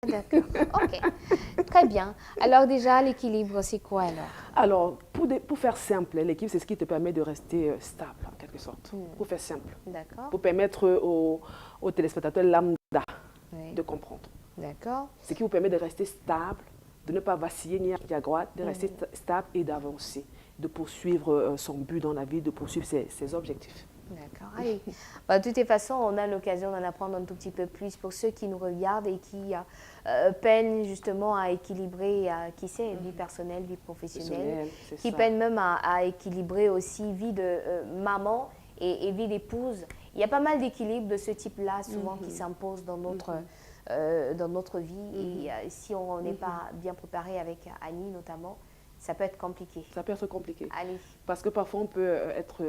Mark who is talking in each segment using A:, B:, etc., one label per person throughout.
A: D'accord, ok. Très bien. Alors déjà, l'équilibre, c'est quoi alors?
B: Alors, pour faire simple, l'équilibre, c'est ce qui te permet de rester stable, en quelque sorte. Pour faire simple.
A: D'accord.
B: Pour permettre aux téléspectateurs lambda
A: Oui.
B: de comprendre.
A: D'accord.
B: Ce qui vous permet de rester stable, de ne pas vaciller ni à droite, de rester
A: Mhm.
B: stable et d'avancer, de poursuivre son but dans la vie, de poursuivre ses objectifs.
A: D'accord. Allez. Bah, de toutes les façons, on a l'occasion d'en apprendre un tout petit peu plus pour ceux qui nous regardent et qui peinent justement à équilibrer, qui sait, vie personnelle, vie professionnelle,
B: Personnel, c'est
A: qui
B: ça.
A: peinent même à équilibrer aussi vie de maman et vie d'épouse. Il y a pas mal d'équilibres de ce type-là, souvent, qui s'imposent dans notre vie. Et si on n'est pas bien préparé avec Annie notamment, ça peut être compliqué.
B: Ça peut être compliqué.
A: Allez.
B: Parce que parfois, on peut être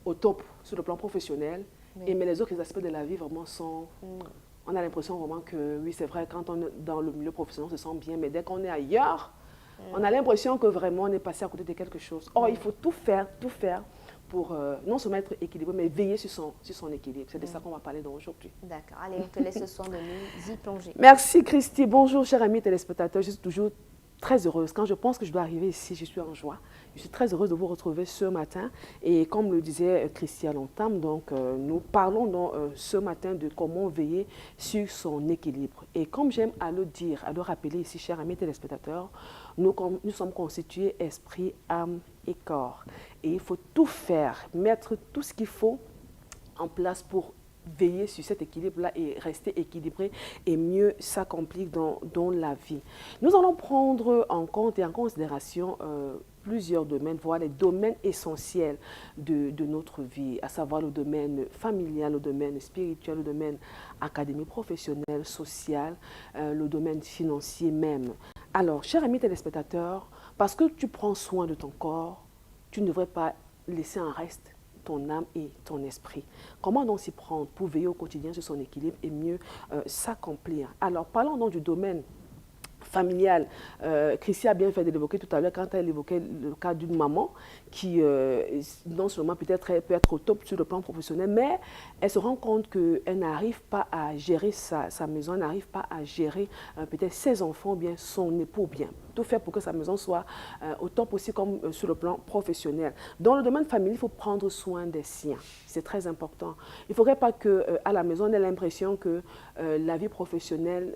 B: au top sur le plan professionnel,
A: Oui.
B: mais les autres aspects de la vie vraiment sont... On a l'impression vraiment que, oui, c'est vrai, quand on est dans le milieu professionnel, on se sent bien, mais dès qu'on est ailleurs, on a l'impression que vraiment on est passé à côté de quelque chose. Or, il faut tout faire pour non seulement être équilibré, mais veiller sur son équilibre. C'est de ça qu'on va parler aujourd'hui.
A: D'accord. Allez, on te laisse le soin de nous y plonger.
B: Merci Christy. Bonjour, chers amis téléspectateurs. Je suis toujours très heureuse. Quand je pense que je dois arriver ici, je suis en joie. Je suis très heureuse de vous retrouver ce matin. Et comme le disait Christy à l'entame, donc, nous parlons donc, ce matin de comment veiller sur son équilibre. Et comme j'aime à le dire, à le rappeler ici, chers amis téléspectateurs, nous sommes constitués esprit, âme et corps. Et il faut tout faire, mettre tout ce qu'il faut en place pour veiller sur cet équilibre-là et rester équilibré et mieux s'accomplir dans la vie. Nous allons prendre en compte et en considération plusieurs domaines, voire les domaines essentiels de notre vie, à savoir le domaine familial, le domaine spirituel, le domaine académique, professionnel, social, le domaine financier même. Alors, chers amis téléspectateurs, parce que tu prends soin de ton corps, tu ne devrais pas laisser un reste ton âme et ton esprit. Comment donc s'y prendre pour veiller au quotidien sur son équilibre et mieux s'accomplir? Alors, parlons donc du domaine familial. Christy a bien fait de l'évoquer tout à l'heure quand elle évoquait le cas d'une maman qui, non seulement peut-être peut être au top sur le plan professionnel, mais elle se rend compte qu'elle n'arrive pas à gérer sa maison, elle n'arrive pas à gérer peut-être ses enfants, ou bien son époux, bien tout faire pour que sa maison soit au top aussi comme sur le plan professionnel. Dans le domaine familial, il faut prendre soin des siens. C'est très important. Il ne faudrait pas qu'à la maison, on ait l'impression que la vie professionnelle,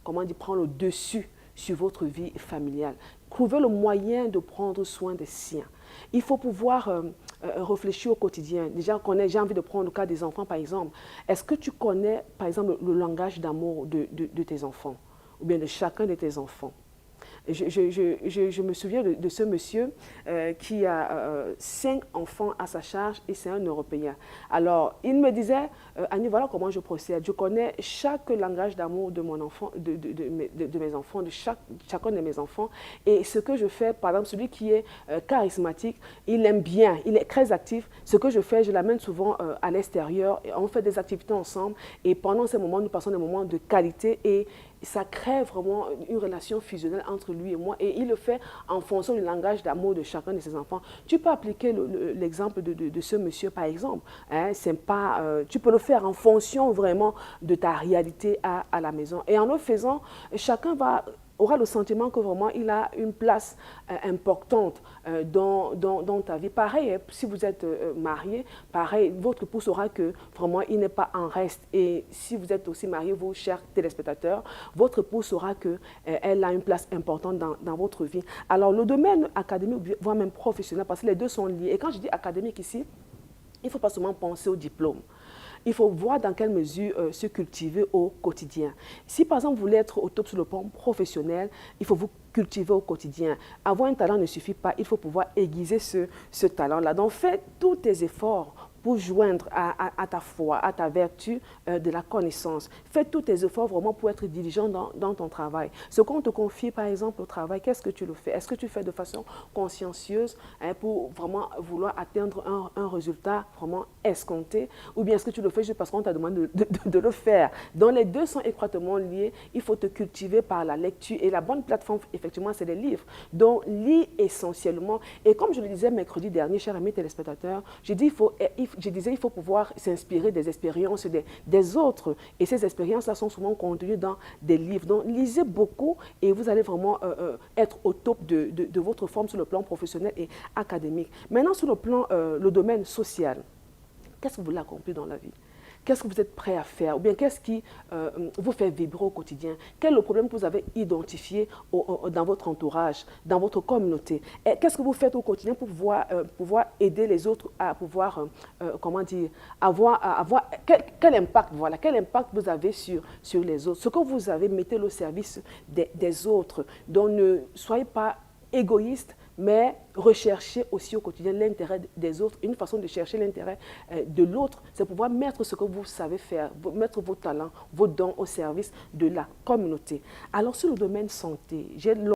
B: comment dire, prend le dessus sur votre vie familiale. Trouvez le moyen de prendre soin des siens. Il faut pouvoir réfléchir au quotidien. Déjà, j'ai envie de prendre le cas des enfants, par exemple. Est-ce que tu connais, par exemple, le langage d'amour de tes enfants ou bien de chacun de tes enfants? Je me souviens de ce monsieur qui a 5 enfants à sa charge et c'est un Européen. Alors, il me disait, Annie, voilà comment je procède. Je connais chaque langage d'amour de mon enfant, de mes enfants, chacun de mes enfants. Et ce que je fais, par exemple, celui qui est charismatique, il aime bien, il est très actif. Ce que je fais, je l'amène souvent à l'extérieur. On fait des activités ensemble et pendant ces moments, nous passons des moments de qualité et ça crée vraiment une relation fusionnelle entre lui et moi et il le fait en fonction du langage d'amour de chacun de ses enfants. Tu peux appliquer l'exemple de ce monsieur par exemple. Hein, pas, tu peux le faire en fonction vraiment de ta réalité à la maison. Et en le faisant, chacun aura le sentiment que vraiment il a une place importante dans ta vie. Pareil, hein, si vous êtes marié, pareil, votre époux saura que vraiment il n'est pas en reste. Et si vous êtes aussi marié, vous, chers téléspectateurs, votre époux saura qu'elle a une place importante dans votre vie. Alors, le domaine académique, voire même professionnel, parce que les deux sont liés. Et quand je dis académique ici, il ne faut pas seulement penser au diplôme. Il faut voir dans quelle mesure se cultiver au quotidien. Si par exemple vous voulez être au top sur le plan professionnel, il faut vous cultiver au quotidien. Avoir un talent ne suffit pas, il faut pouvoir aiguiser ce talent-là. Donc fais tous tes efforts pour joindre à ta foi, à ta vertu de la connaissance. Fais tous tes efforts vraiment pour être diligent dans ton travail. Ce qu'on te confie par exemple au travail, qu'est-ce que tu le fais? Est-ce que tu fais de façon consciencieuse pour vraiment vouloir atteindre un résultat vraiment escompté ou bien est-ce que tu le fais juste parce qu'on t'a demandé de le faire? Donc les deux sont étroitement liés. Il faut te cultiver par la lecture et la bonne plateforme, effectivement, c'est les livres. Donc lis essentiellement. Et comme je le disais mercredi dernier, chers amis téléspectateurs, j'ai dit je disais, il faut pouvoir s'inspirer des expériences des autres. Et ces expériences-là sont souvent contenues dans des livres. Donc, lisez beaucoup et vous allez vraiment être au top de votre forme sur le plan professionnel et académique. Maintenant, sur le plan, le domaine social, qu'est-ce que vous voulez accomplir dans la vie? Qu'est-ce que vous êtes prêt à faire? Ou bien qu'est-ce qui vous fait vibrer au quotidien? Quel est le problème que vous avez identifié dans votre entourage, dans votre communauté? Qu'est-ce que vous faites au quotidien pour pouvoir aider les autres à pouvoir, comment dire, avoir quel impact, voilà, quel impact vous avez sur les autres? Ce que vous avez, mettez-le au service des autres. Donc ne soyez pas égoïste, mais rechercher aussi au quotidien l'intérêt des autres. Une façon de chercher l'intérêt de l'autre, c'est pouvoir mettre ce que vous savez faire, mettre vos talents, vos dons au service de la communauté. Alors, sur le domaine santé, j'ai